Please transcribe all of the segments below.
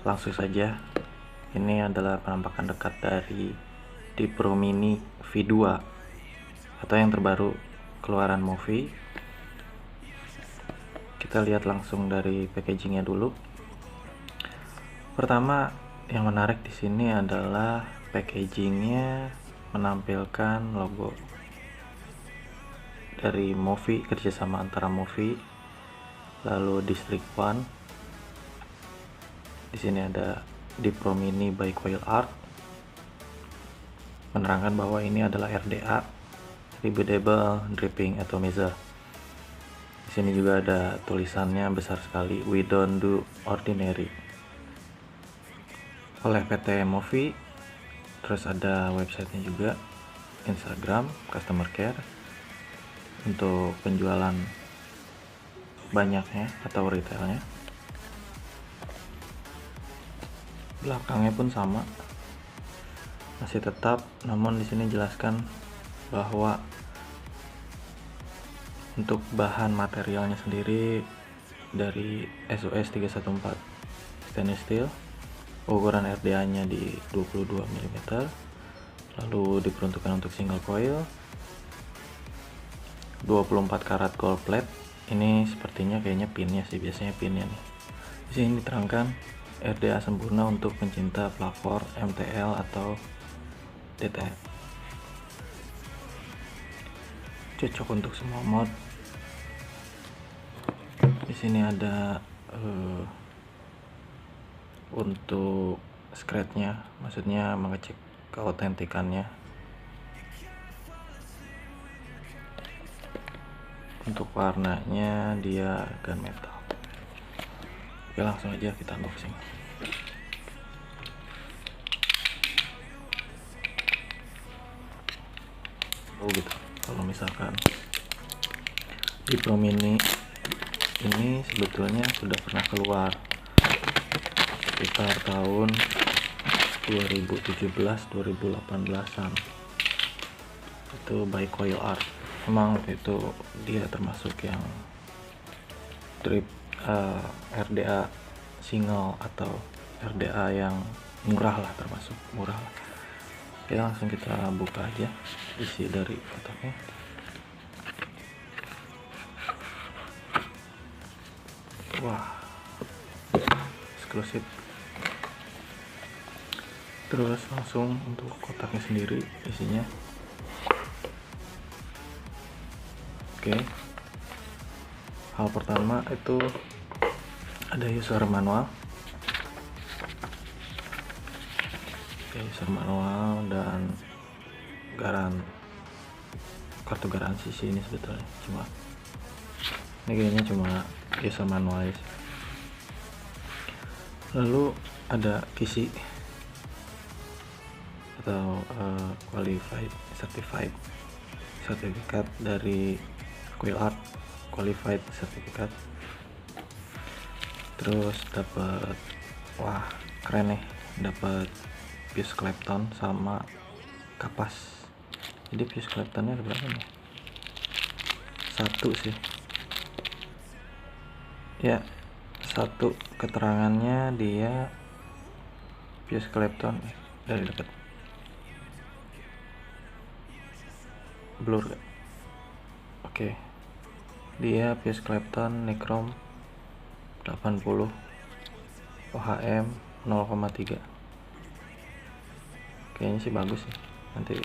Langsung saja, ini adalah penampakan dekat dari Di Pro Mini V2 atau yang terbaru keluaran Movi. Kita lihat langsung dari packagingnya dulu. Pertama, yang menarik di sini adalah packagingnya menampilkan logo dari Movi, kerjasama antara Movi lalu District One. Di sini ada Di Pro Mini by Coil Art, menerangkan bahwa ini adalah RDA, Rebuildable Dripping Atomizer. Di sini juga ada tulisannya besar sekali, "We don't do ordinary", oleh PT Movi. Terus ada websitenya juga, Instagram, customer care untuk penjualan banyaknya atau retailnya. Belakangnya pun sama, masih tetap, namun di sini jelaskan bahwa untuk bahan materialnya sendiri dari SOS 314 stainless steel, ukuran RDA-nya di 22 mm, lalu diperuntukkan untuk single coil, 24 karat gold plate. Ini sepertinya kayaknya pinnya sih, biasanya pinnya nih. Di sini diterangkan RDA sempurna untuk pencinta pelakor MTL atau DTM. Cocok untuk semua mod. Di sini ada untuk scratch-nya, maksudnya mengecek keautentikannya. Untuk warnanya dia gunmetal. Oke, langsung aja kita unboxing. Gitu, kalau misalkan Di Pro Mini ini sebetulnya sudah pernah keluar sekitar tahun 2017-2018an, itu by Coil Art. Memang itu dia termasuk yang drip RDA single atau RDA yang murah lah, termasuk murah lah. Oke, langsung kita buka aja isi dari kotaknya. Wah, eksklusif. Terus langsung untuk kotaknya sendiri isinya. Oke, hal pertama itu ada user manual. User manual dan kartu garansi sih ini sebetulnya, cuma ini kayaknya cuma user manual sih. Lalu ada kisi atau qualified sertifikat dari Coil Art, qualified sertifikat. Terus dapat, wah keren nih, dapat fuse Clapton sama kapas. Jadi fuse Claptonnya ada berapa nih? Satu sih ya, satu. Keterangannya dia fuse Clapton dari dekat, blur gak? Oke, dia fuse Clapton Nichrome 80 OHM 0,3. kayaknya sih bagus sih, nanti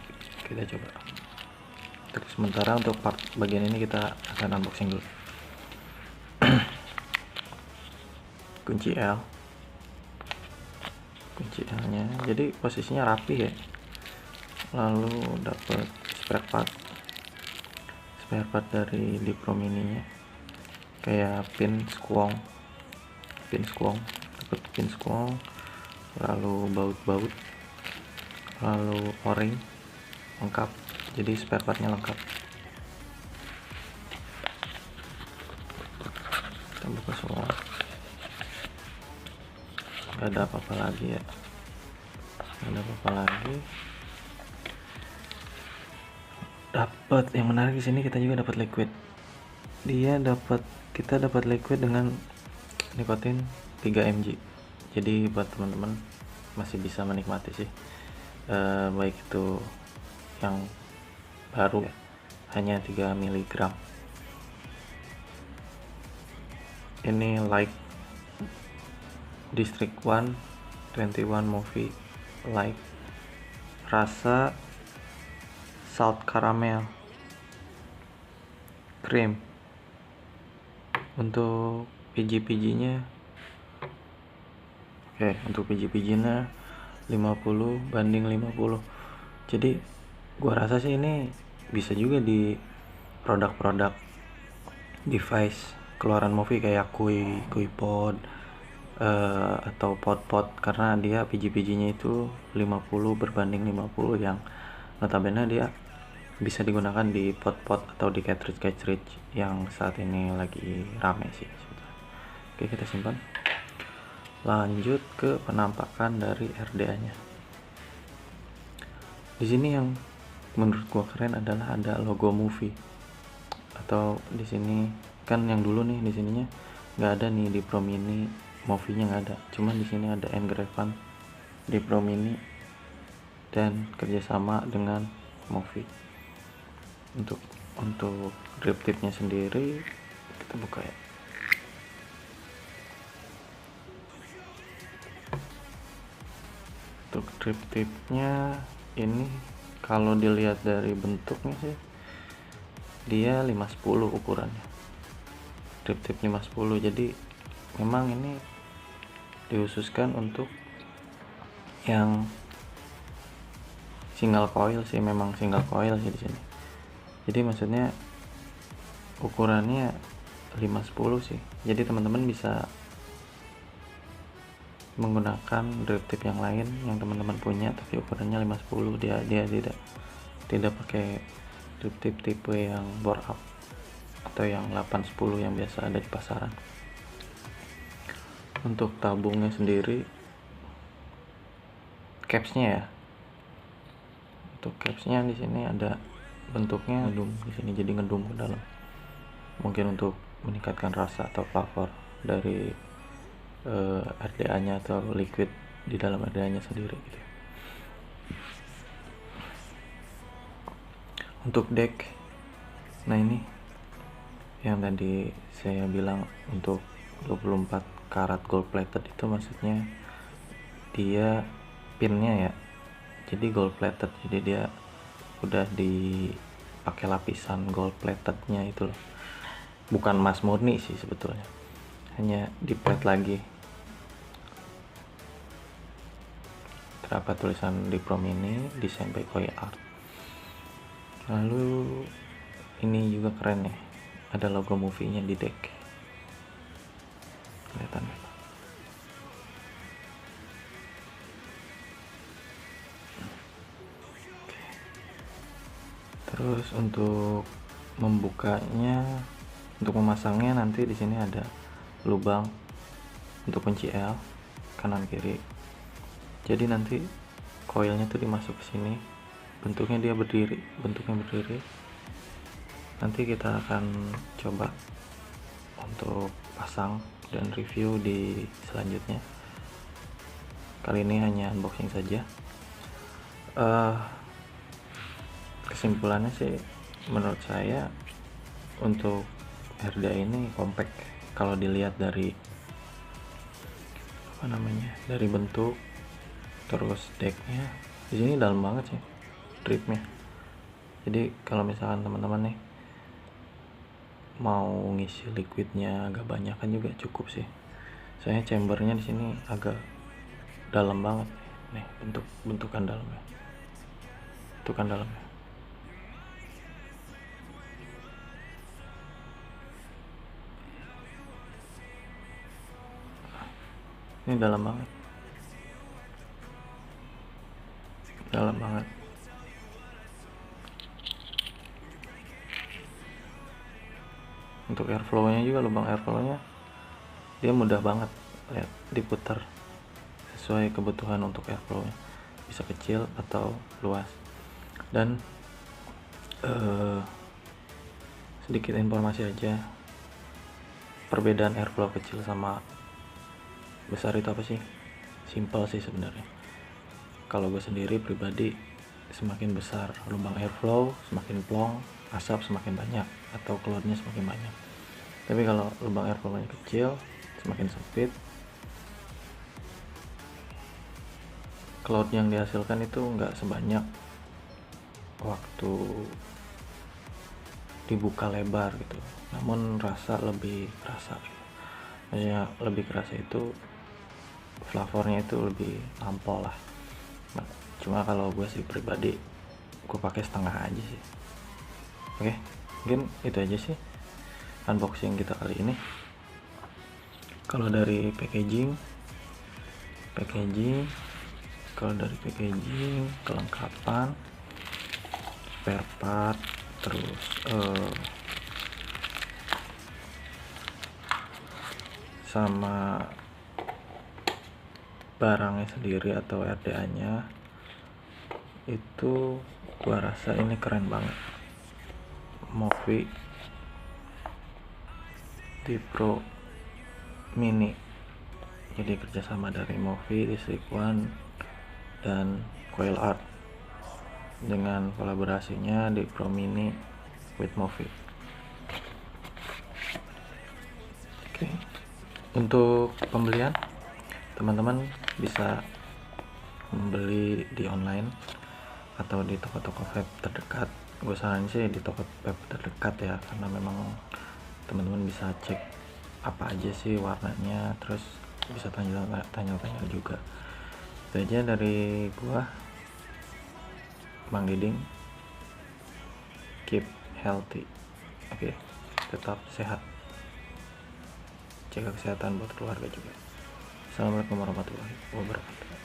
kita coba. Untuk sementara untuk part bagian ini kita akan unboxing dulu. kunci L nya jadi posisinya rapi ya. Lalu dapat spare part dari Di Pro Mini nya, kayak pin squong, dapat pin squong, lalu baut, lalu o-ring lengkap. Jadi spare partnya lengkap. Kita buka semua, nggak ada apa-apa lagi ya, Dapat yang menarik di sini, kita juga dapat liquid. Kita dapat liquid dengan nikotin 3 mg. Jadi buat teman-teman masih bisa menikmati sih, baik itu yang baru ya, hanya 3 mg. Ini like District 1 21 Movie Like, rasa salt caramel cream. Untuk PG-nya untuk PG-nya 50 banding 50. Jadi gua rasa sih ini bisa juga di produk-produk device keluaran Movie kayak Kui Pod atau pot karena dia PG-nya itu 50 berbanding 50, yang notabene dia bisa digunakan di pot atau di cartridge yang saat ini lagi rame sih sebetulnya. Oke, kita simpan. Lanjut ke penampakan dari RDA-nya. Di sini yang menurut gua keren adalah ada logo Movie. Atau di sini kan yang dulu nih, di sininya nggak ada nih, di Pro Mini Movie-nya nggak ada. Cuman di sini ada engraven di Pro Mini dan kerjasama dengan Movie. Untuk grip tipnya sendiri kita buka ya. Untuk grip tipnya ini kalau dilihat dari bentuknya sih dia 510 ukurannya, grip tip 510. Jadi memang ini dihususkan untuk yang single coil sih, memang single coil sih di sini. Jadi maksudnya ukurannya 510 sih. Jadi teman-teman bisa menggunakan grip tip yang lain yang teman-teman punya tapi ukurannya 510. Dia tidak pakai grip tip tipe yang bore up atau yang 810 yang biasa ada di pasaran. Untuk tabungnya sendiri, capsnya ya. Untuk capsnya di sini ada bentuknya ngedung di sini, jadi ngedung ke dalam. Mungkin untuk meningkatkan rasa atau flavor dari RDA-nya atau liquid di dalam RDA-nya sendiri gitu. Untuk deck, nah ini yang tadi saya bilang untuk 24 karat gold plated itu maksudnya dia pinnya ya, jadi gold plated, jadi dia udah dipakai lapisan gold platednya itu loh, bukan emas murni sih sebetulnya, hanya di plate lagi. Terdapat tulisan di Pro Mini, desain by Koi Art. Lalu ini juga keren ya, ada logo Movie-nya di deck, kelihatan. Terus untuk membukanya, untuk memasangnya nanti di sini ada lubang untuk kunci L kanan kiri. Jadi nanti koilnya tuh dimasuk ke sini. Bentuknya berdiri. Nanti kita akan coba untuk pasang dan review di selanjutnya. Kali ini hanya unboxing saja. Kesimpulannya sih menurut saya untuk RDA ini compact kalau dilihat dari dari bentuk, terus decknya di sini dalam banget sih dripnya. Jadi kalau misalkan teman-teman nih mau ngisi liquidnya agak banyak kan juga cukup sih. Soalnya chambernya di sini agak dalam banget nih, bentukan dalamnya. Ini dalam banget. Untuk airflow-nya juga, lubang airflow-nya dia mudah banget, lihat, diputar sesuai kebutuhan untuk airflow-nya, bisa kecil atau luas. Dan sedikit informasi aja, perbedaan airflow kecil sama besar itu apa sih? Simple sih sebenarnya. Kalau gue sendiri pribadi, semakin besar lubang airflow semakin plong, asap semakin banyak atau cloudnya semakin banyak. Tapi kalau lubang airflow-nya kecil, semakin sempit, cloud yang dihasilkan itu nggak sebanyak waktu dibuka lebar gitu, namun rasa lebih kerasa gitu. Maksudnya lebih kerasa itu flavornya itu lebih nampol lah. Nah, cuma kalau gue sih pribadi, gue pakai setengah aja sih. Oke, mungkin itu aja sih unboxing kita kali ini. Kalau dari packaging, kalau dari packaging, kelengkapan, spare part, terus sama barangnya sendiri atau RDA nya itu gua rasa ini keren banget. Movi D-Pro Mini, jadi kerjasama dari Movi, District One, dan Coil Art dengan kolaborasinya D-Pro Mini with Movi. Oke. Untuk pembelian, teman-teman bisa membeli di online atau di toko-toko vape terdekat. Gue saranin sih di toko vape terdekat ya, karena memang teman-teman bisa cek apa aja sih warnanya, terus bisa tanya-tanya juga. Itu aja dari gua, Bang Diding. Keep healthy. Oke, tetap sehat, jaga kesehatan buat keluarga juga. Assalamualaikum warahmatullahi wabarakatuh.